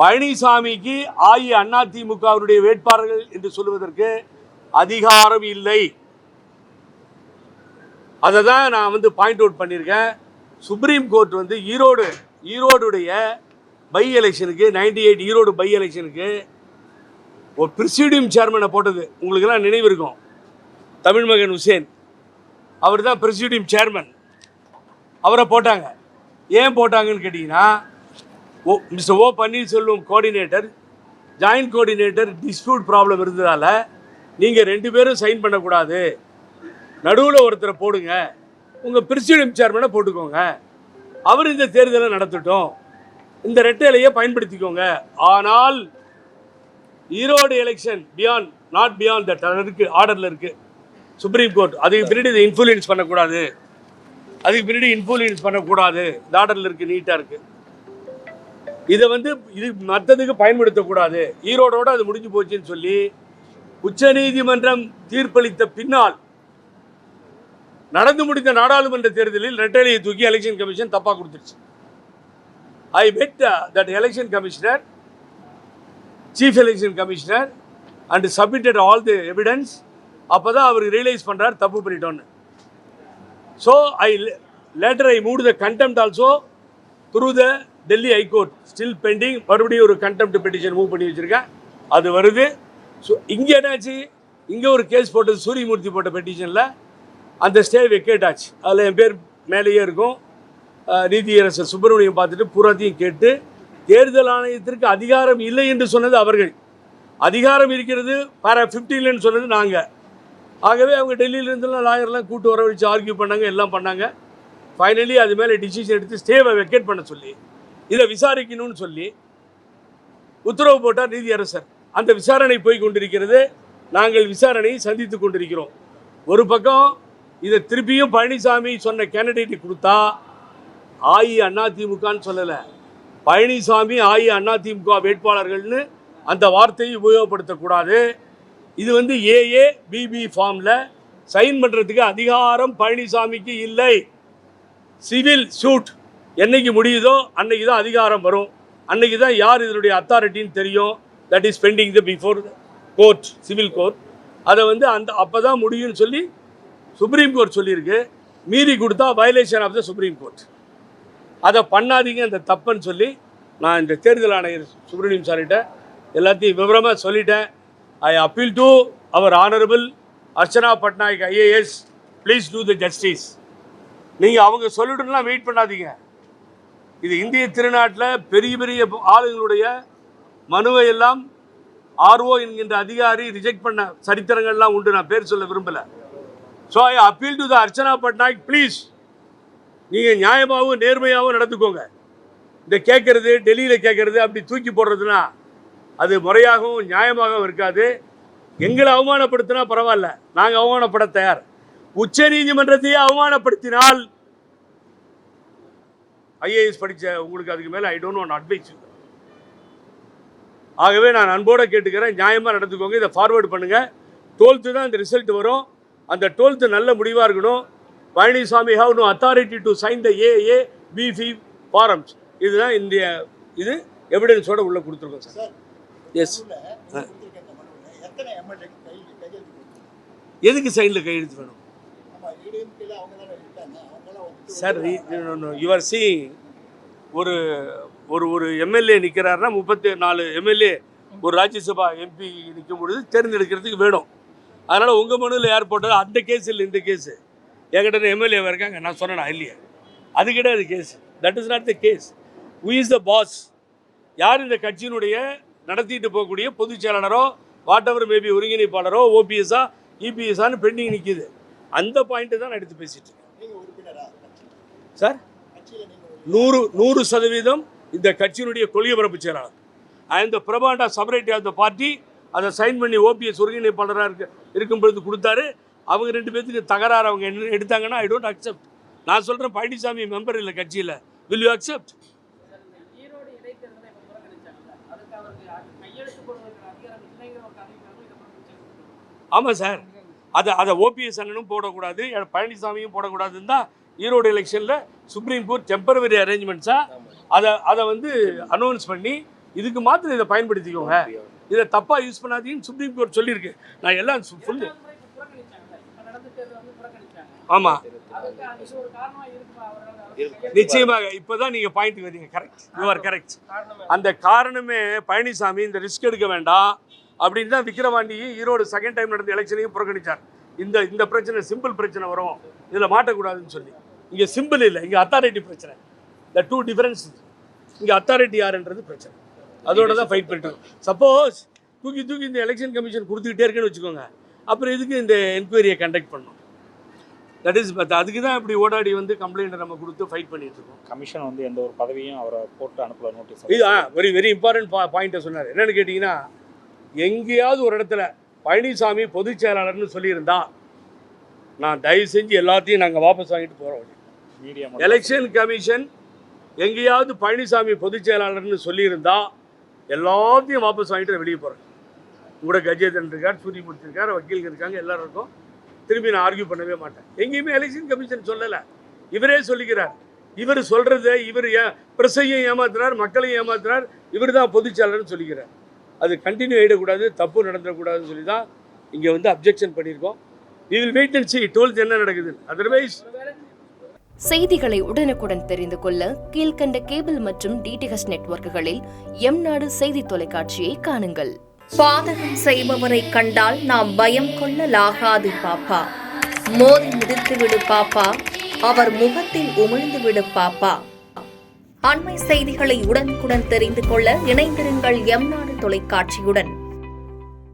பழனிசாமிக்கு அஇஅதிமுகவுடைய வேட்பாளர்கள் என்று சொல்வதற்கு அதிகாரம் இல்லை. அதை தான் நான் பாயிண்ட் அவுட் பண்ணியிருக்கேன். சுப்ரீம் கோர்ட் ஈரோடுடைய பை எலெக்ஷனுக்கு 98 ஈரோடு பை எலெக்ஷனுக்கு ஒரு பிரசிடியம் சேர்மனை போட்டது உங்களுக்கெல்லாம் நினைவு இருக்கும். தமிழ்மகன் உசேன் அவர் தான் பிரசிடியம் சேர்மன். அவரை போட்டாங்க. ஏன் போட்டாங்கன்னு கேட்டிங்கன்னா, mister O Panneerselvam coordinator, joint coordinator dispute problem இருந்ததால் நீங்கள் 2 பேரும் சைன் பண்ணக்கூடாது, நடுவில் ஒருத்தரை போடுங்க, உங்கள் பிரசிடியம் சேர்மனை போட்டுக்கோங்க, அவர் இந்த தேர்தலை நடத்தட்டும், இந்த ரெட்டையிலையே பயன்படுத்திக்கோங்க. ஆனால் Erode election not beyond that இருக்குது, ஆர்டரில் இருக்குது சுப்ரீம் கோர்ட். அதுக்கு பின்னாடி இதை இன்ஃப்ளூயன்ஸ் பண்ணக்கூடாது, இந்த ஆர்டரில் இருக்குது, நீட்டாக இருக்குது. இதை இது மற்றதுக்கு பயன்படுத்தக்கூடாது, ஈரோடோடு அது முடிஞ்சு போச்சுன்னு சொல்லி உச்சநீதிமன்றம் தீர்ப்பளித்த பின்னால் நடந்து முடிந்த நாடாளுமன்ற தேர்தலில் ரெட்டையிலையை தூக்கி எலெக்ஷன் கமிஷன் தப்பாக கொடுத்துருச்சு. ஐ met that election commissioner, chief election commissioner, and submitted all the evidence. அப்போ தான் அவர் ரியலைஸ் பண்ணுறார் தப்பு பண்ணிட்டோன்னு. So later I moved the contempt also through the Delhi High Court, still pending. மறுபடியும் ஒரு கண்டெம்ட் பெட்டிஷன் மூவ் பண்ணி வச்சுருக்கேன், அது வருது. ஸோ இங்கே என்னாச்சு, இங்கே ஒரு கேஸ் போட்டது, சூரியமூர்த்தி போட்ட பெட்டிஷனில் அந்த ஸ்டே வெக்கேட் ஆச்சு. அதில் என் பேர் மேலேயே இருக்கும். நீதியரசர் சுப்பிரமணியம் பார்த்துட்டு பூராத்தையும் கேட்டு, தேர்தல் ஆணையத்திற்கு அதிகாரம் இல்லை என்று சொன்னது அவர்கள், அதிகாரம் இருக்கிறது பாரா 15 சொன்னது நாங்கள். ஆகவே அவங்க டெல்லியிலேருந்துலாம் லாயர்லாம் கூட்டு வரவழைச்சு ஆர்கியூ பண்ணாங்க, எல்லாம் பண்ணாங்க. ஃபைனலி அது மேலே டிசிஷன் எடுத்து ஸ்டேவை வெக்கேட் பண்ண சொல்லி இதை விசாரிக்கணும்னு சொல்லி உத்தரவு போட்டார் நீதியரசர். அந்த விசாரணை போய் கொண்டிருக்கிறது. நாங்கள் விசாரணையை சந்தித்து கொண்டிருக்கிறோம். ஒரு பக்கம் இதை திருப்பியும் பழனிசாமி சொன்ன கேண்டிடேட்டு கொடுத்தா அஇஅதிமுகன்னு சொல்லலை, பழனிசாமி அஇஅதிமுக வேட்பாளர்கள்னு அந்த வார்த்தையை உபயோகப்படுத்தக்கூடாது. இது ஏஏ பிபி ஃபார்மில் சைன் பண்ணுறதுக்கு அதிகாரம் பழனிசாமிக்கு இல்லை. சிவில் சூட் என்னைக்கு முடியுதோ அன்னைக்கு தான் அதிகாரம் வரும், அன்னைக்கு தான் யார் இதனுடைய அத்தாரிட்டின்னு தெரியும். That is bending the before court, civil court. அதை அப்போ தான் முடியும்னு சொல்லி சுப்ரீம் கோர்ட் சொல்லியிருக்கு. மீறி கொடுத்தா violation of the supreme court. அதை பண்ணாதீங்க, அந்த தப்புன்னு சொல்லி நான் இந்த தேர்தல் ஆணையர் சுப்ரமணியம் சார்கிட்ட எல்லாத்தையும் விவரமாக சொல்லிட்டேன். I appeal to our honourable Archana Patnaik IAS, please do the justice. நீங்கள் அவங்க சொல்லிட்டுலாம் வெயிட் பண்ணாதீங்க. இது இந்திய திருநாட்டில் பெரிய பெரிய ஆளுங்களுடைய மனுவை எல்லாம் RO என்கின்ற அதிகாரி ரிஜெக்ட் பண்ண சரித்திரங்கள்லாம் உண்டு. நான் பேர் சொல்ல விரும்பலை. So I appeal to the Archana Patnaik, please நீங்கள் நியாயமாகவும் நேர்மையாகவும் நடந்துக்கோங்க. இந்த கேட்குறது, டெல்லியில் கேட்குறது, அப்படி தூக்கி போடுறதுனா அது முறையாகவும் நியாயமாகவும் இருக்காது. எங்களை அவமானப்படுத்தினா பரவாயில்ல, நாங்கள் அவமானப்பட தயார். உச்ச நீதிமன்றத்தையே அவமானப்படுத்தினால் IAS படித்த உங்களுக்கு அதுக்கு மேலே ஐ டோன்ட் வாண்ட் அட்வைஸ். ஆகவே நான் அன்போடு கேட்டுக்கிறேன், நியாயமாக நடந்துக்கோங்க. இதை ஃபார்வேர்டு பண்ணுங்கள். 12th தான் இந்த ரிசல்ட் வரும். அந்த 12th நல்ல முடிவாக இருக்கணும். Palaniswami have no authority to sign the AA BF forms. இதுதான் இந்திய இது எவிடன்ஸோட உள்ள கொடுத்துருக்கோம் சார். எஸ். எதுக்கு சைனில் கையெழுத்து வேணும் சார்? யூ ஆர் சீயிங் ஒரு ஒரு எம்எல்ஏ நிற்கிறாருன்னா 34 எம்எல்ஏ ஒரு ராஜ்யசபா MP நிற்கும் பொழுது தேர்ந்தெடுக்கிறதுக்கு வேணும். அதனால் உங்கள் மனுவில் யார் போட்டது அந்த கேஸ் இல்லை, இந்த கேஸு. என்கிட்ட எம்எல்ஏவாக இருக்காங்க, நான் சொன்னேனா இல்லையா? அது கிடையாது case. That is not the case. Who is the boss? யார் இந்த கட்சியினுடைய நடத்திட்டு போகக்கூடிய பொதுச் செயலாளரோ வாட் எவர் மேபி ஒருங்கிணைப்பாளரோ OPS-ஆ EPS-ஆன்னு பெண்டிங் நிற்கிது. அந்த பாயிண்ட்டு தான் நான் எடுத்து பேசிட்டு இருக்கேன் சார். 100% இந்த கட்சியினுடைய கொள்கை பரப்பு செயலாளர். I am the propaganda secretary of the party. அதை சைன் பண்ணி OPS ஒருங்கிணைப்பாளராக இருக்கும் பொழுது கொடுத்தாரு. அவங்க 2 பேர்த்துக்கு தகராறு அவங்க என்ன எடுத்தாங்கன்னா ஐ டோன்ட் அக்செப்ட். நான் சொல்கிறேன், பழனிசாமி மெம்பர் இல்லை கட்சியில். Will you accept? ஆமாம் சார், அதை OPS அண்ணனும் போடக்கூடாது, பழனிசாமியும் போடக்கூடாதுன்னு தான் ஈரோடு எலெக்ஷனில் சுப்ரீம் கோர்ட் டெம்பரவரி அரேஞ்ச்மெண்ட்ஸாக அதை அனௌன்ஸ் பண்ணி இதுக்கு மாத்திரம் இதை பயன்படுத்திக்கோங்க, இதை தப்பாக யூஸ் பண்ணாதீங்கன்னு சுப்ரீம் கோர்ட் சொல்லியிருக்கு. நான் எல்லாம் ஃபுல்லு ஆமாம் நிச்சயமாக இப்போதான் நீங்கள் பாயிண்ட் வரீங்க. Correct, you are correct. அந்த காரணமே பழனிசாமி இந்த ரிஸ்க் எடுக்க வேண்டாம் அப்படின்னு தான் விக்கிரவாண்டியும் ஈரோடு செகண்ட் டைம் நடந்த எலெக்ஷனையும் புறக்கணிச்சார். இந்த பிரச்சனை சிம்பிள் பிரச்சனை வரும், இதில் மாட்டக்கூடாதுன்னு சொல்லி. இங்கே சிம்பிள் இல்லை, இங்கே அத்தாரிட்டி பிரச்சனை. The two difference. இங்கே அத்தாரிட்டி யாருன்றது பிரச்சனை, அதோட தான் ஃபைட் பண்ணிட்டு. சப்போஸ் தூக்கி இந்த எலெக்ஷன் கமிஷன் கொடுத்துக்கிட்டே இருக்குன்னு வச்சுக்கோங்க, அப்புறம் இதுக்கு இந்த என்கொயரியை கண்டக்ட் பண்ணணும். தட் இஸ் அதுக்கு தான் இப்படி ஓடாடி வந்து கம்ப்ளைண்ட்டை நம்ம கொடுத்து ஃபைட் பண்ணிட்டு இருக்கோம். கமிஷன் வந்து எந்த ஒரு பதவியும் அவரை போட்டு அனுப்பல நோட்டீஸ். இது வெரி வெரி இம்பார்ட்டன்ட் பாயிண்ட்டை சொன்னார். என்னென்னு கேட்டிங்கன்னா, எங்கேயாவது ஒரு இடத்துல பழனிசாமி பொதுச் செயலாளர்னு சொல்லியிருந்தா நான் தயவு செஞ்சு எல்லாத்தையும் நாங்கள் வாபஸ் வாங்கிட்டு போகிறோம். மீடியா எலெக்ஷன் கமிஷன் எங்கேயாவது பழனிசாமி பொதுச் செயலாளர்னு சொல்லியிருந்தா எல்லாத்தையும் வாபஸ் வாங்கிட்டு வெளியே போகிறேன். கூட கஜேந்திரன் இருக்கார், சூரியமூர்த்தி இருக்கார், வக்கீல்கள் இருக்காங்க, எல்லோரும் இருக்கும். திரும்பி நான் ஆர்கியூ பண்ணவே மாட்டேன். எங்கேயுமே எலெக்ஷன் கமிஷன் சொல்லலை, இவரே சொல்லிக்கிறார். இவர் சொல்கிறத இவர் பிரஸையும் ஏமாத்துறார், மக்களையும் ஏமாத்துறார். இவர் தான் பொதுச் செயலாளர்னு சொல்லிக்கிறார். அது கண்டினியூ ஆகிடக்கூடாது, தப்பு நடந்துடக்கூடாதுன்னு சொல்லி தான் இங்கே வந்து அப்ஜெக்ஷன் பண்ணியிருக்கோம். We will wait and see 12th என்ன நடக்குது. அதர்வைஸ் செய்திகளை உடனுக்குடன் தெரிந்து கொள்ள கீழ்க்கண்ட கேபிள் மற்றும் டிடிஹெச் நெட்வொர்க்குகளில் எம்நாடு செய்தி தொலைக்காட்சியை காணுங்கள். பாதகம் செய்பவரை கண்டால் நாம் பயம் கொள்ளலாகாது பாப்பா. மோதி மிதித்து விடு பாப்பா, அவர் முகத்தில் உமிழ்ந்து விடு பாப்பா. அண்மை செய்திகளை உடனுக்குடன் தெரிந்து கொள்ள இணைந்திருங்கள் எம்நாடு தொலைக்காட்சியுடன்.